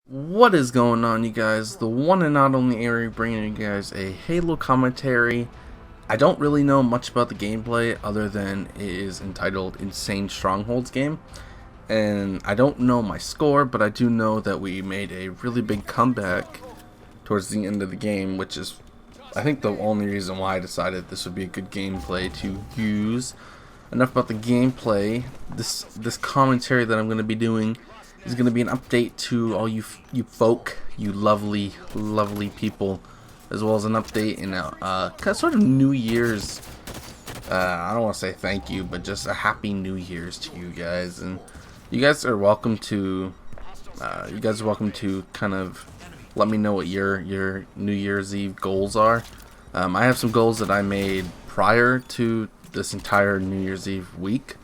What is going on, you guys? The one and not only Airy bringing you guys a Halo commentary. I don't really know much about the gameplay other than it is entitled Insane Strongholds game. And I don't know my score, but I do know that we made a really big comeback towards the end of the game, which is, I think, the only reason why I decided this would be a good gameplay to use. Enough about the gameplay. This commentary that I'm going to be doing is going to be an update to all you folk, you lovely people, as well as an update in a kind of sort of New Year's. I don't want to say thank you, but just a happy New Year's to you guys, and you guys are welcome to. Kind of let me know what your New Year's Eve goals are. I have some goals that I made prior to this entire New Year's Eve week.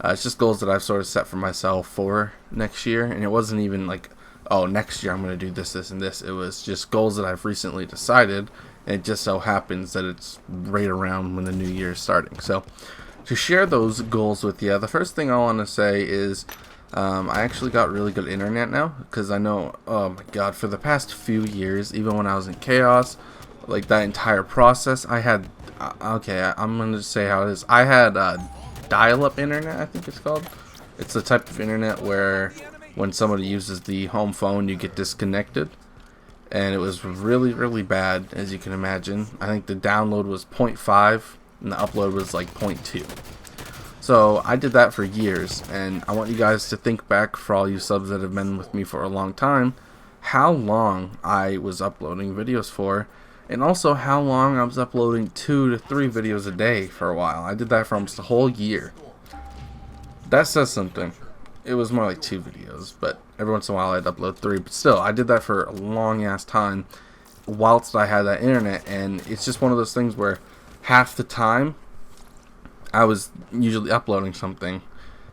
It's just goals that I've sort of set for myself for next year, and it wasn't even like, oh, next year I'm going to do this, this, and this. It was just goals that I've recently decided, and it just so happens that it's right around when the new year is starting. So, to share those goals with you, the first thing I want to say is I actually got really good internet now, because I know, oh my god, for the past few years, even when I was in Chaos, like that entire process, I had, I'm going to say how it is. I had dial-up internet, I think it's called. It's the type of internet where when somebody uses the home phone, you get disconnected, and it was really, really bad, as you can imagine. I think the download was 0.5 and the upload was like 0.2. So I did that for years, and I want you guys to think back, for all you subs that have been with me for a long time, how long I was uploading videos for, and also how long I was uploading 2 to 3 videos a day for a while. I did that for almost a whole year. That says something. It was more like 2 videos, but every once in a while I'd upload 3. But still, I did that for a long ass time whilst I had that internet, and it's just one of those things where half the time I was usually uploading something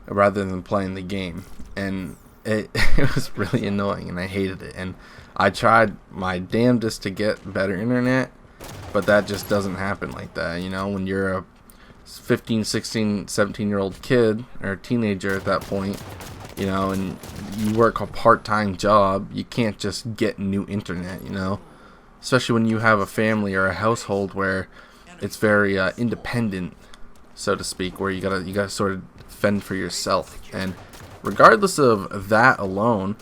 rather than playing the game, and it was really annoying, and I hated it. And I tried my damnedest to get better internet, but that just doesn't happen like that. You know, when you're a 15, 16, 17-year-old kid or teenager at that point, you know, and you work a part-time job, you can't just get new internet, you know, especially when you have a family or a household where it's very independent, so to speak, where you gotta sort of fend for yourself. And regardless of that alone,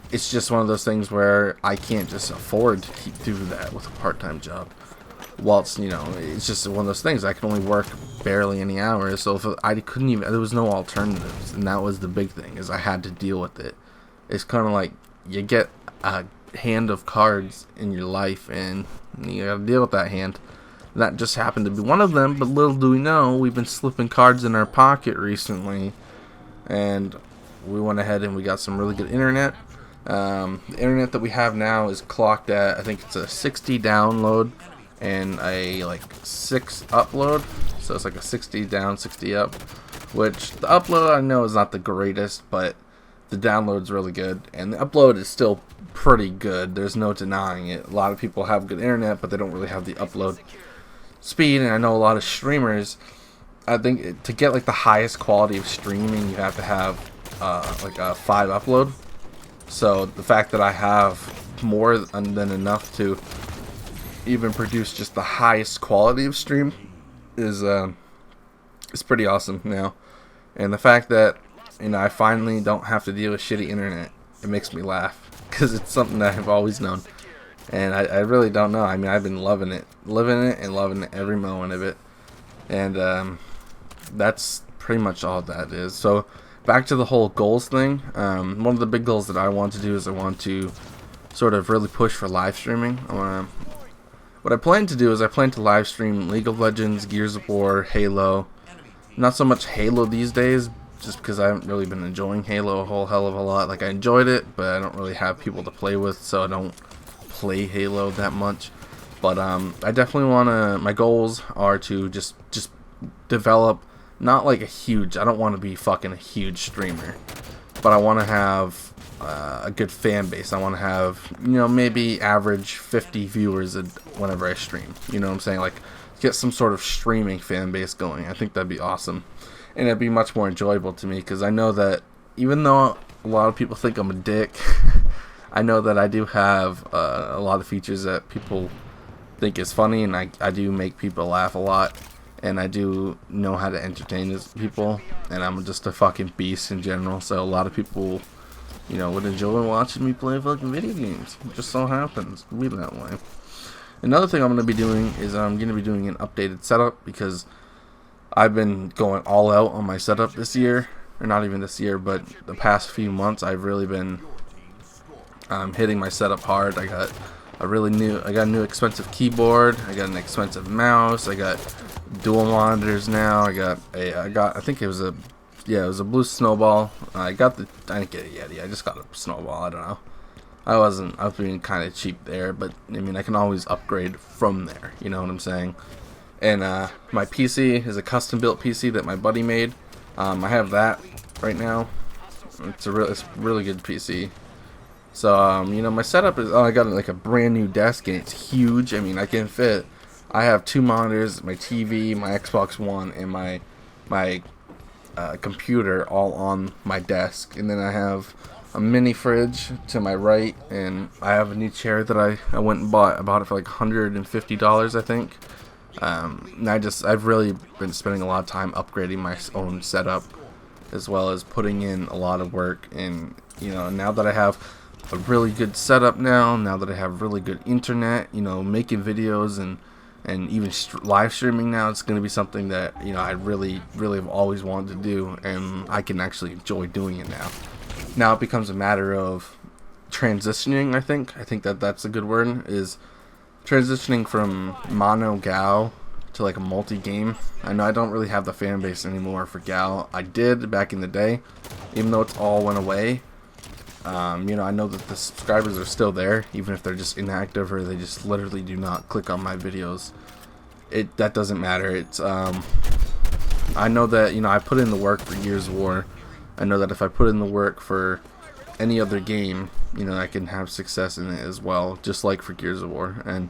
it's just one of those things where I can't just afford to keep doing that with a part-time job. Whilst, you know, it's just one of those things. I can only work barely any hours, so if I couldn't even, there was no alternatives, and that was the big thing, is I had to deal with it. It's kind of like you get a hand of cards in your life, and you gotta deal with that hand. That just happened to be one of them, but little do we know, we've been slipping cards in our pocket recently, and we went ahead and we got some really good internet. The internet that we have now is clocked at, I think it's a 60 download and a like 6 upload, so it's like a 60 down, 60 up, which the upload I know is not the greatest, but the download's really good, and the upload is still pretty good. There's no denying it. A lot of people have good internet, but they don't really have the upload speed, and I know a lot of streamers, I think to get like the highest quality of streaming, you have to have like a 5 upload. So the fact that I have more than enough to even produce just the highest quality of stream is pretty awesome now. And the fact that, you know, I finally don't have to deal with shitty internet, it makes me laugh, because it's something that I've always known. And I really don't know. I mean, I've been living it and loving every moment of it. And that's pretty much all that is. So back to the whole goals thing. One of the big goals that I want to do is I want to sort of really push for live streaming. What I plan to do is I plan to live stream League of Legends, Gears of War, Halo. Not so much Halo these days, just because I haven't really been enjoying Halo a whole hell of a lot. Like, I enjoyed it, but I don't really have people to play with, so I don't play Halo that much. But I definitely want to, my goals are to just develop, not like a huge, I don't want to be fucking a huge streamer, but I want to have a good fan base. I want to have, you know, maybe average 50 viewers whenever I stream. You know what I'm saying? Like, get some sort of streaming fan base going. I think that'd be awesome, and it'd be much more enjoyable to me, because I know that even though a lot of people think I'm a dick, I know that I do have a lot of features that people think is funny, and I do make people laugh a lot, and I do know how to entertain people, and I'm just a fucking beast in general. So a lot of people, you know, would enjoy watching me play fucking video games. It just so happens to be that way. Another thing I'm going to be doing is I'm going to be doing an updated setup, because I've been going all out on my setup this year, or not even this year, but the past few months I've really been hitting my setup hard. I got a new expensive keyboard. I got an expensive mouse. I got dual monitors now. I think it was a blue snowball. I didn't get a Yeti. I just got a snowball. I don't know. I was being kind of cheap there, but I mean, I can always upgrade from there. You know what I'm saying? And my PC is a custom built PC that my buddy made. I have that right now. It's a really good PC. So you know, my setup is, I got like a brand new desk, and it's huge. I mean, I can fit. I have 2 monitors, my TV, my Xbox One, and my computer all on my desk, and then I have a mini fridge to my right, and I have a new chair that I went and bought. I bought it for like $150, I think. And I've really been spending a lot of time upgrading my own setup, as well as putting in a lot of work. And you know, now that I have a really good setup now that I have really good internet, you know, making videos and even live streaming now, it's going to be something that, you know, I really have always wanted to do, and I can actually enjoy doing it now. Now it becomes a matter of transitioning. I think that's a good word, is transitioning from mono Gal to like a multi-game. I know I don't really have the fan base anymore for Gal. I did back in the day, even though it's all went away. You know, I know that the subscribers are still there, even if they're just inactive or they just literally do not click on my videos. That doesn't matter. It's I know that, you know, I put in the work for Gears of War. I know that if I put in the work for any other game, you know, I can have success in it as well, just like for Gears of War. And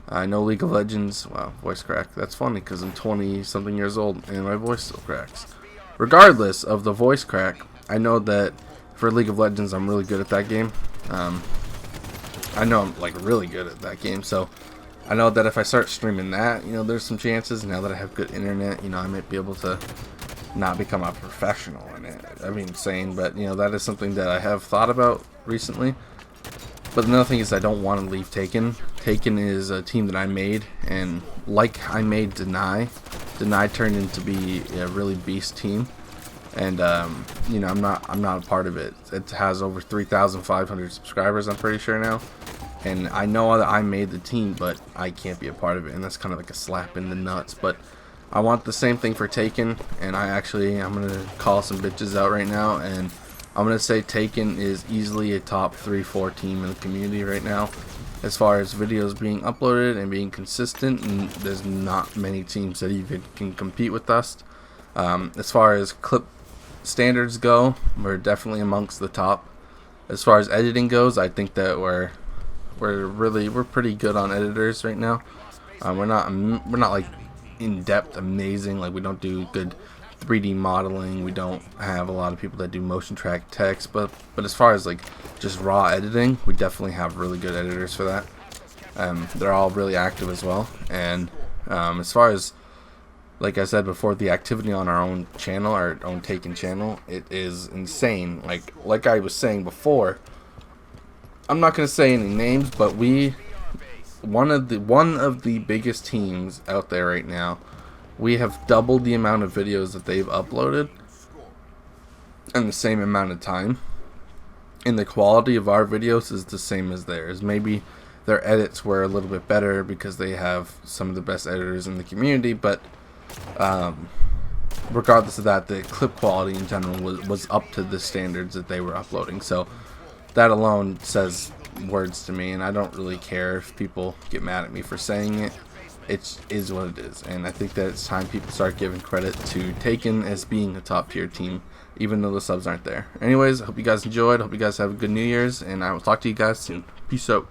I know League of Legends, wow, voice crack. That's funny because I'm 20-something years old and my voice still cracks. Regardless of the voice crack, I know that for League of Legends, I'm really good at that game. I know I'm like really good at that game, so I know that if I start streaming that, you know, there's some chances. Now that I have good internet, you know, I might be able to not become a professional in it. I mean, insane, but you know, that is something that I have thought about recently. But another thing is, I don't want to leave Taken. Taken is a team that I made, and like I made Deny turned into be a really beast team. And you know, I'm not a part of it. It has over 3,500 subscribers, I'm pretty sure now. And I know that I made the team, but I can't be a part of it, and that's kind of like a slap in the nuts. But I want the same thing for Taken, and I'm gonna call some bitches out right now, and I'm gonna say Taken is easily a top 3-4 team in the community right now, as far as videos being uploaded and being consistent. And there's not many teams that even can compete with us. As far as clip standards go, we're definitely amongst the top. As far as editing goes, I think that we're pretty good on editors right now. We're not like in-depth amazing, like we don't do good 3D modeling. We don't have a lot of people that do motion track text, but as far as like just raw editing, we definitely have really good editors for that. They're all really active as well. And as far as, like I said before, the activity on our own channel, our own Taken channel, it is insane. Like I was saying before, I'm not gonna say any names, but one of the biggest teams out there right now. We have doubled the amount of videos that they've uploaded in the same amount of time. And the quality of our videos is the same as theirs. Maybe their edits were a little bit better because they have some of the best editors in the community, but regardless of that, the clip quality in general was up to the standards that they were uploading. So that alone says words to me, and I don't really care if people get mad at me for saying it. It is what it is, and I think that it's time people start giving credit to Taken as being a top tier team, even though the subs aren't there. Anyways, I hope you guys enjoyed. I hope you guys have a good New Year's, and I will talk to you guys soon. Peace out.